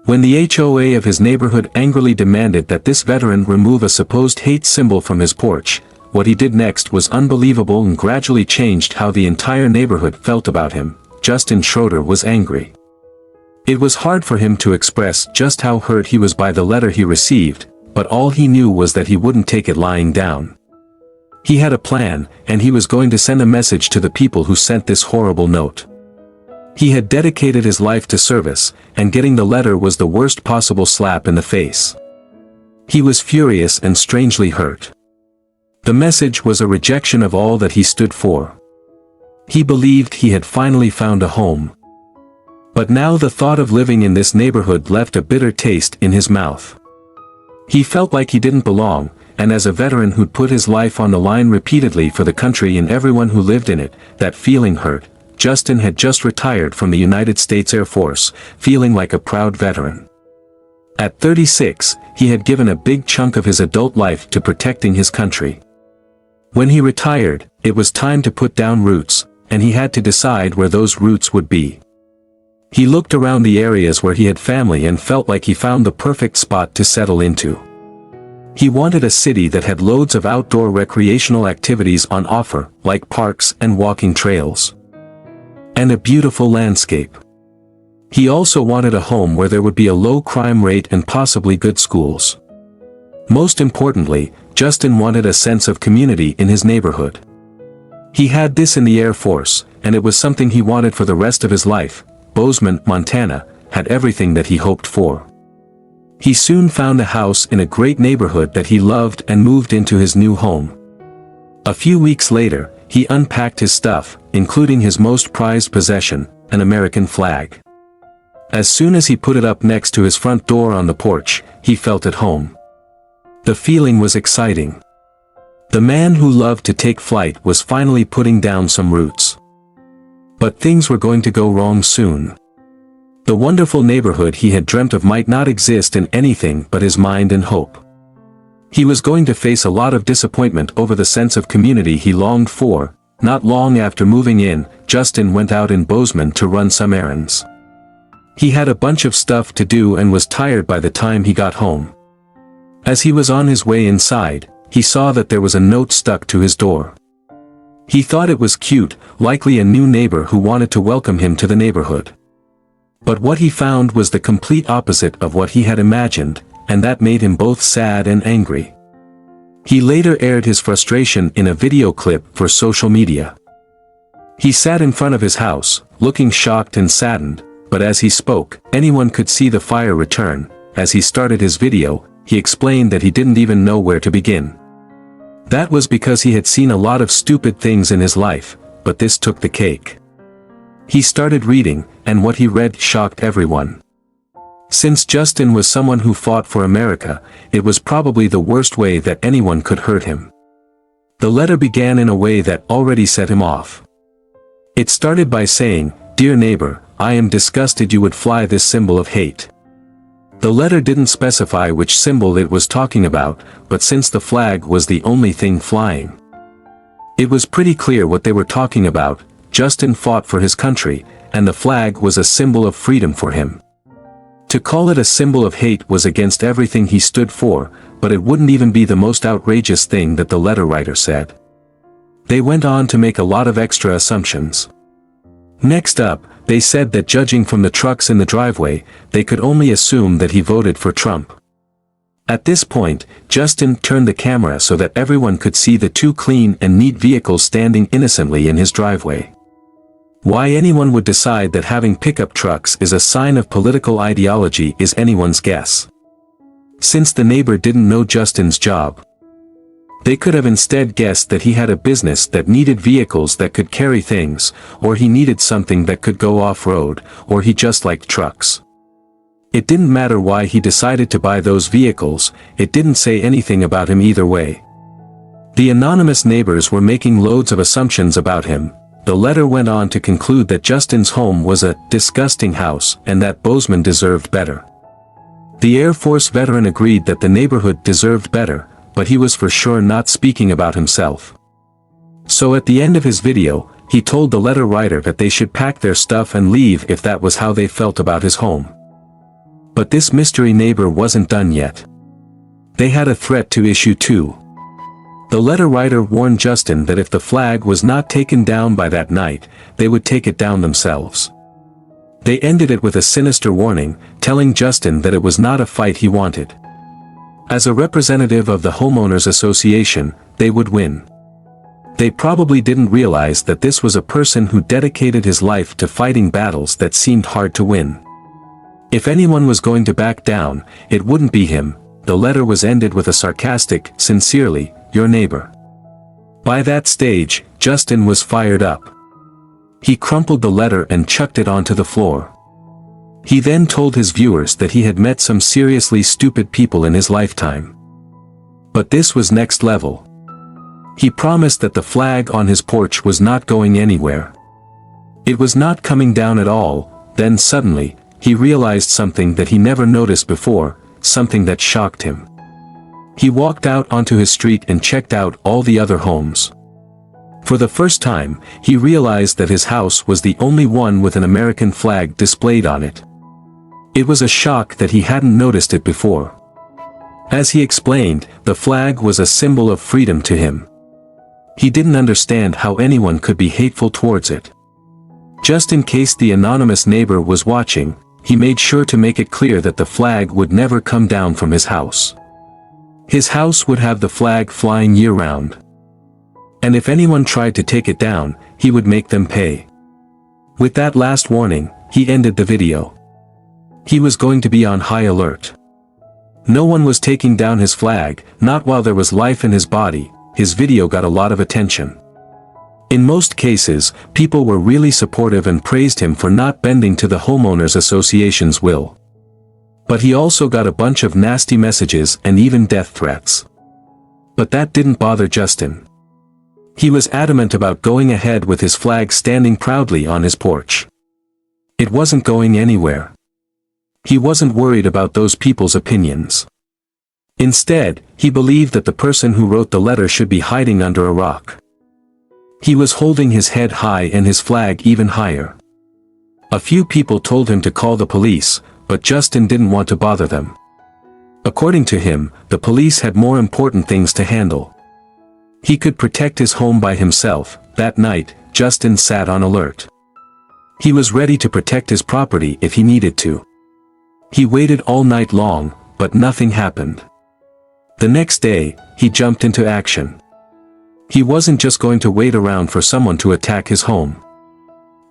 When the HOA of his neighborhood angrily demanded that this veteran remove a supposed hate symbol from his porch, what he did next was unbelievable and gradually changed how the entire neighborhood felt about him. Justin Schroeder was angry. It was hard for him to express just how hurt he was by the letter he received, but all he knew was that he wouldn't take it lying down. He had a plan, and he was going to send a message to the people who sent this horrible note. He had dedicated his life to service, and getting the letter was the worst possible slap in the face. He was furious and strangely hurt. The message was a rejection of all that he stood for. He believed he had finally found a home. But now the thought of living in this neighborhood left a bitter taste in his mouth. He felt like he didn't belong, and as a veteran who'd put his life on the line repeatedly for the country and everyone who lived in it, that feeling hurt. Justin had just retired from the United States Air Force, feeling like a proud veteran. At 36, he had given a big chunk of his adult life to protecting his country. When he retired, it was time to put down roots, and he had to decide where those roots would be. He looked around the areas where he had family and felt like he found the perfect spot to settle into. He wanted a city that had loads of outdoor recreational activities on offer, like parks and walking trails. And a beautiful landscape. He also wanted a home where there would be a low crime rate and possibly good schools. Most importantly, Justin wanted a sense of community in his neighborhood. He had this in the Air Force, and it was something he wanted for the rest of his life. Bozeman, Montana, had everything that he hoped for. He soon found a house in a great neighborhood that he loved and moved into his new home. A few weeks later, he unpacked his stuff, including his most prized possession, an American flag. As soon as he put it up next to his front door on the porch, he felt at home. The feeling was exciting. The man who loved to take flight was finally putting down some roots. But things were going to go wrong soon. The wonderful neighborhood he had dreamt of might not exist in anything but his mind and hope. He was going to face a lot of disappointment over the sense of community he longed for. Not long after moving in, Justin went out in Bozeman to run some errands. He had a bunch of stuff to do and was tired by the time he got home. As he was on his way inside, he saw that there was a note stuck to his door. He thought it was cute, likely a new neighbor who wanted to welcome him to the neighborhood. But what he found was the complete opposite of what he had imagined, and that made him both sad and angry. He later aired his frustration in a video clip for social media. He sat in front of his house, looking shocked and saddened, but as he spoke, anyone could see the fire return. As he started his video, he explained that he didn't even know where to begin. That was because he had seen a lot of stupid things in his life, but this took the cake. He started reading, and what he read shocked everyone. Since Justin was someone who fought for America, it was probably the worst way that anyone could hurt him. The letter began in a way that already set him off. It started by saying, "Dear neighbor, I am disgusted you would fly this symbol of hate." The letter didn't specify which symbol it was talking about, but since the flag was the only thing flying, it was pretty clear what they were talking about. Justin fought for his country, and the flag was a symbol of freedom for him. To call it a symbol of hate was against everything he stood for, but it wouldn't even be the most outrageous thing that the letter writer said. They went on to make a lot of extra assumptions. Next up, they said that judging from the trucks in the driveway, they could only assume that he voted for Trump. At this point, Justin turned the camera so that everyone could see the two clean and neat vehicles standing innocently in his driveway. Why anyone would decide that having pickup trucks is a sign of political ideology is anyone's guess. Since the neighbor didn't know Justin's job, they could have instead guessed that he had a business that needed vehicles that could carry things, or he needed something that could go off-road, or he just liked trucks. It didn't matter why he decided to buy those vehicles, it didn't say anything about him either way. The anonymous neighbors were making loads of assumptions about him. The letter went on to conclude that Justin's home was a disgusting house and that Bozeman deserved better. The Air Force veteran agreed that the neighborhood deserved better, but he was for sure not speaking about himself. So at the end of his video, he told the letter writer that they should pack their stuff and leave if that was how they felt about his home. But this mystery neighbor wasn't done yet. They had a threat to issue too. The letter writer warned Justin that if the flag was not taken down by that night, they would take it down themselves. They ended it with a sinister warning, telling Justin that it was not a fight he wanted. As a representative of the homeowners association, they would win. They probably didn't realize that this was a person who dedicated his life to fighting battles that seemed hard to win. If anyone was going to back down, it wouldn't be him. The letter was ended with a sarcastic, "Sincerely, your neighbor." By that stage, Justin was fired up. He crumpled the letter and chucked it onto the floor. He then told his viewers that he had met some seriously stupid people in his lifetime. But this was next level. He promised that the flag on his porch was not going anywhere. It was not coming down at all. Then suddenly, he realized something that he never noticed before, something that shocked him. He walked out onto his street and checked out all the other homes. For the first time, he realized that his house was the only one with an American flag displayed on it. It was a shock that he hadn't noticed it before. As he explained, the flag was a symbol of freedom to him. He didn't understand how anyone could be hateful towards it. Just in case the anonymous neighbor was watching, he made sure to make it clear that the flag would never come down from his house. His house would have the flag flying year-round. And if anyone tried to take it down, he would make them pay. With that last warning, he ended the video. He was going to be on high alert. No one was taking down his flag, not while there was life in his body. His video got a lot of attention. In most cases, people were really supportive and praised him for not bending to the homeowners association's will. But he also got a bunch of nasty messages and even death threats. But that didn't bother Justin. He was adamant about going ahead with his flag standing proudly on his porch. It wasn't going anywhere. He wasn't worried about those people's opinions. Instead, he believed that the person who wrote the letter should be hiding under a rock. He was holding his head high and his flag even higher. A few people told him to call the police, but Justin didn't want to bother them. According to him, the police had more important things to handle. He could protect his home by himself. That night, Justin sat on alert. He was ready to protect his property if he needed to. He waited all night long, but nothing happened. The next day, he jumped into action. He wasn't just going to wait around for someone to attack his home.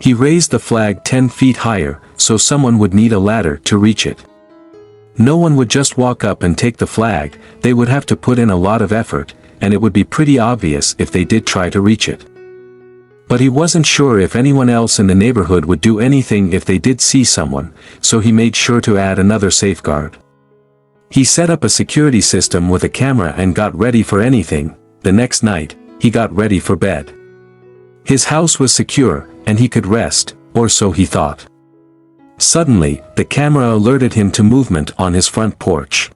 He raised the flag 10 feet higher, so someone would need a ladder to reach it. No one would just walk up and take the flag, they would have to put in a lot of effort, and it would be pretty obvious if they did try to reach it. But he wasn't sure if anyone else in the neighborhood would do anything if they did see someone, so he made sure to add another safeguard. He set up a security system with a camera and got ready for anything. The next night, he got ready for bed. His house was secure, and he could rest, or so he thought. Suddenly, the camera alerted him to movement on his front porch.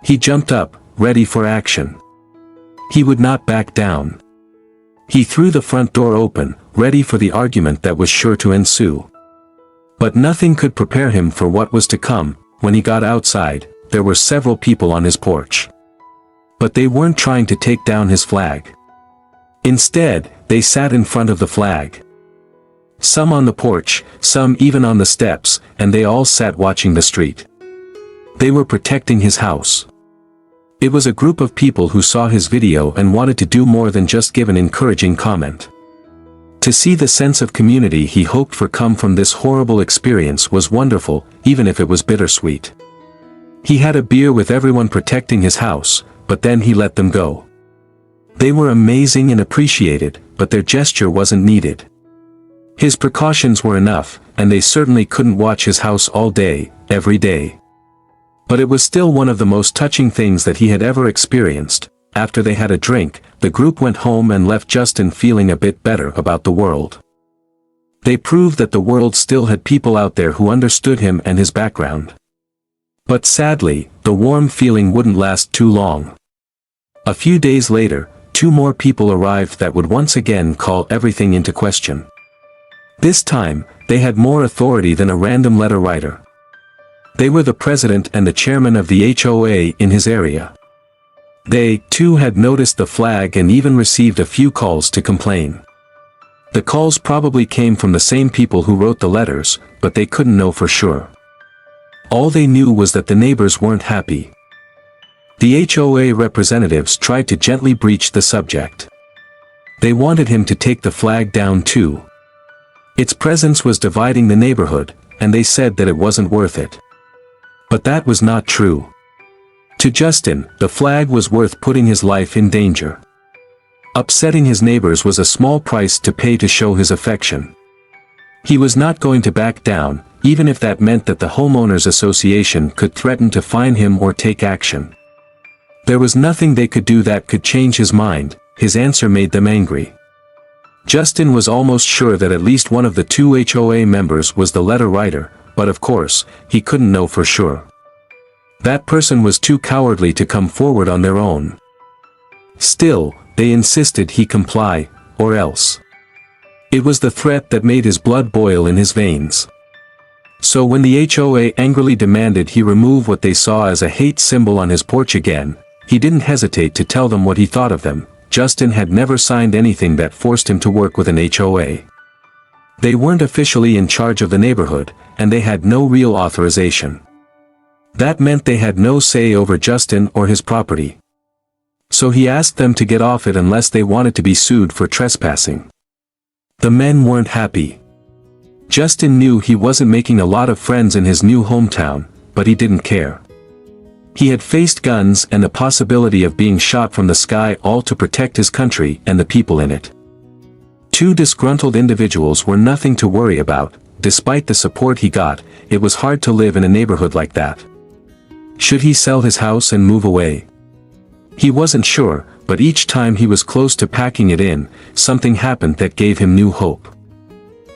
He jumped up, ready for action. He would not back down. He threw the front door open, ready for the argument that was sure to ensue. But nothing could prepare him for what was to come. When he got outside, there were several people on his porch. But they weren't trying to take down his flag. Instead, they sat in front of the flag. Some on the porch, some even on the steps, and they all sat watching the street. They were protecting his house. It was a group of people who saw his video and wanted to do more than just give an encouraging comment. To see the sense of community he hoped for come from this horrible experience was wonderful, even if it was bittersweet. He had a beer with everyone protecting his house, but then he let them go. They were amazing and appreciated, but their gesture wasn't needed. His precautions were enough, and they certainly couldn't watch his house all day, every day. But it was still one of the most touching things that he had ever experienced. After they had a drink, the group went home and left Justin feeling a bit better about the world. They proved that the world still had people out there who understood him and his background. But sadly, the warm feeling wouldn't last too long. A few days later, 2 more people arrived that would once again call everything into question. This time, they had more authority than a random letter writer. They were the president and the chairman of the HOA in his area. They, too, had noticed the flag and even received a few calls to complain. The calls probably came from the same people who wrote the letters, but they couldn't know for sure. All they knew was that the neighbors weren't happy. The HOA representatives tried to gently broach the subject. They wanted him to take the flag down too. Its presence was dividing the neighborhood, and they said that it wasn't worth it. But that was not true. To Justin, the flag was worth putting his life in danger. Upsetting his neighbors was a small price to pay to show his affection. He was not going to back down, even if that meant that the homeowners association could threaten to fine him or take action. There was nothing they could do that could change his mind. His answer made them angry. Justin was almost sure that at least one of the two HOA members was the letter writer, but of course, he couldn't know for sure. That person was too cowardly to come forward on their own. Still, they insisted he comply, or else. It was the threat that made his blood boil in his veins. So when the HOA angrily demanded he remove what they saw as a hate symbol on his porch again, he didn't hesitate to tell them what he thought of them. Justin had never signed anything that forced him to work with an HOA. They weren't officially in charge of the neighborhood, and they had no real authorization. That meant they had no say over Justin or his property. So he asked them to get off it unless they wanted to be sued for trespassing. The men weren't happy. Justin knew he wasn't making a lot of friends in his new hometown, but he didn't care. He had faced guns and the possibility of being shot from the sky, all to protect his country and the people in it. Two disgruntled individuals were nothing to worry about. Despite the support he got, it was hard to live in a neighborhood like that. Should he sell his house and move away? He wasn't sure, but each time he was close to packing it in, something happened that gave him new hope.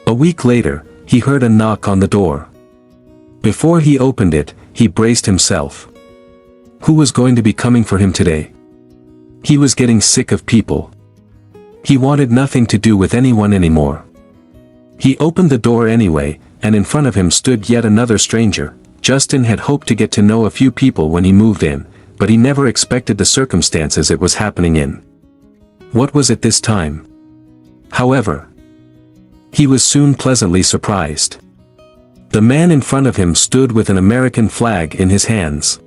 A week later, he heard a knock on the door. Before he opened it, he braced himself. Who was going to be coming for him today? He was getting sick of people. He wanted nothing to do with anyone anymore. He opened the door anyway, and in front of him stood yet another stranger. Justin had hoped to get to know a few people when he moved in, but he never expected the circumstances it was happening in. What was it this time? However, he was soon pleasantly surprised. The man in front of him stood with an American flag in his hands.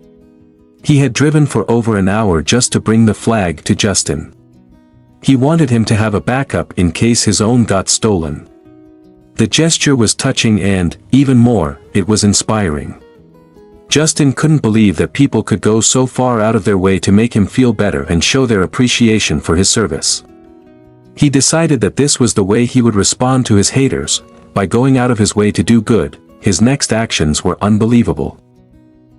He had driven for over an hour just to bring the flag to Justin. He wanted him to have a backup in case his own got stolen. The gesture was touching and, even more, it was inspiring. Justin couldn't believe that people could go so far out of their way to make him feel better and show their appreciation for his service. He decided that this was the way he would respond to his haters, by going out of his way to do good. His next actions were unbelievable.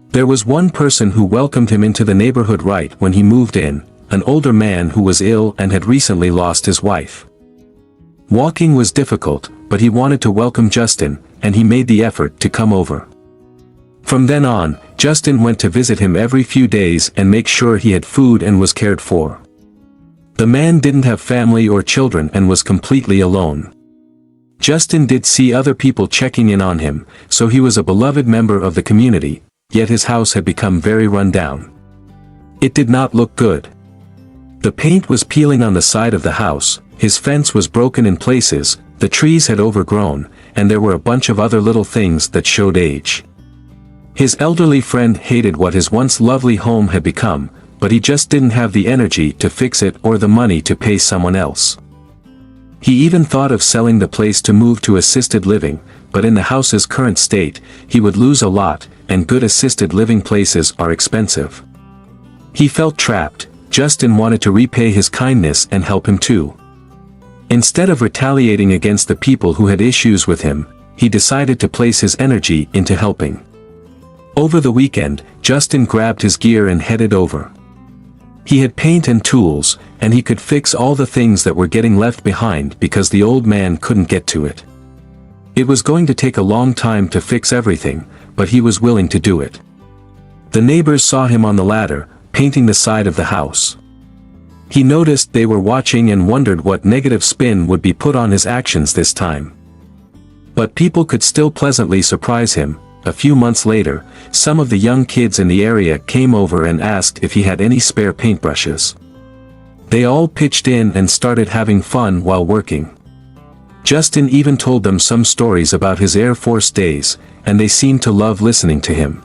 There was one person who welcomed him into the neighborhood right when he moved in, an older man who was ill and had recently lost his wife. Walking was difficult, but he wanted to welcome Justin, and he made the effort to come over. From then on, Justin went to visit him every few days and make sure he had food and was cared for. The man didn't have family or children and was completely alone. Justin did see other people checking in on him, so he was a beloved member of the community, yet his house had become very run down. It did not look good. The paint was peeling on the side of the house, his fence was broken in places, the trees had overgrown, and there were a bunch of other little things that showed age. His elderly friend hated what his once lovely home had become, but he just didn't have the energy to fix it or the money to pay someone else. He even thought of selling the place to move to assisted living, but in the house's current state, he would lose a lot, and good assisted living places are expensive. He felt trapped. Justin wanted to repay his kindness and help him too. Instead of retaliating against the people who had issues with him, he decided to place his energy into helping. Over the weekend, Justin grabbed his gear and headed over. He had paint and tools, and he could fix all the things that were getting left behind because the old man couldn't get to it. It was going to take a long time to fix everything, but he was willing to do it. The neighbors saw him on the ladder, painting the side of the house. He noticed they were watching and wondered what negative spin would be put on his actions this time. But people could still pleasantly surprise him. a few months later, some of the young kids in the area came over and asked if he had any spare paintbrushes. They all pitched in and started having fun while working. Justin even told them some stories about his Air Force days, and they seemed to love listening to him.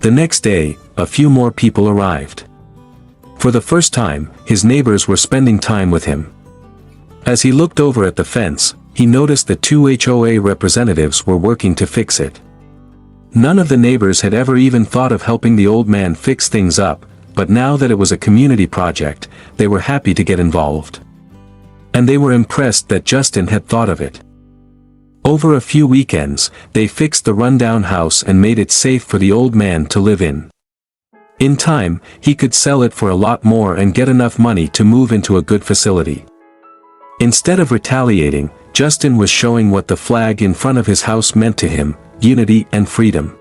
The next day, a few more people arrived. For the first time, his neighbors were spending time with him. As he looked over at the fence, he noticed that 2 HOA representatives were working to fix it. None of the neighbors had ever even thought of helping the old man fix things up, but now that it was a community project, they were happy to get involved. And they were impressed that Justin had thought of it. Over a few weekends, they fixed the rundown house and made it safe for the old man to live in. In time, he could sell it for a lot more and get enough money to move into a good facility. Instead of retaliating, Justin was showing what the flag in front of his house meant to him: unity and freedom.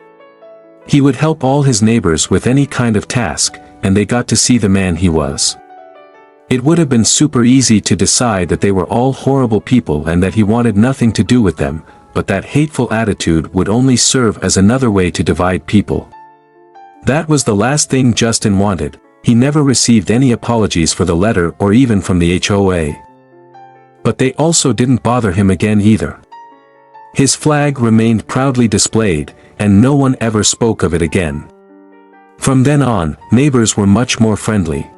He would help all his neighbors with any kind of task, and they got to see the man he was. It would have been super easy to decide that they were all horrible people and that he wanted nothing to do with them, but that hateful attitude would only serve as another way to divide people. That was the last thing Justin wanted. He never received any apologies for the letter or even from the HOA. But they also didn't bother him again either. His flag remained proudly displayed, and no one ever spoke of it again. From then on, neighbors were much more friendly.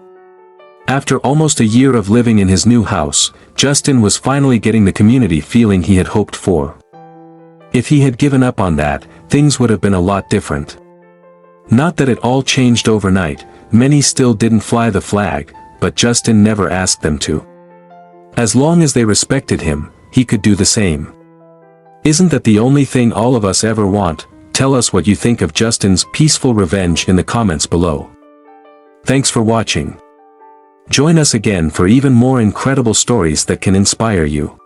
After almost a year of living in his new house, Justin was finally getting the community feeling he had hoped for. If he had given up on that, things would have been a lot different. Not that it all changed overnight, many still didn't fly the flag, but Justin never asked them to. As long as they respected him, he could do the same. Isn't that the only thing all of us ever want? Tell us what you think of Justin's peaceful revenge in the comments below. Thanks for watching. Join us again for even more incredible stories that can inspire you.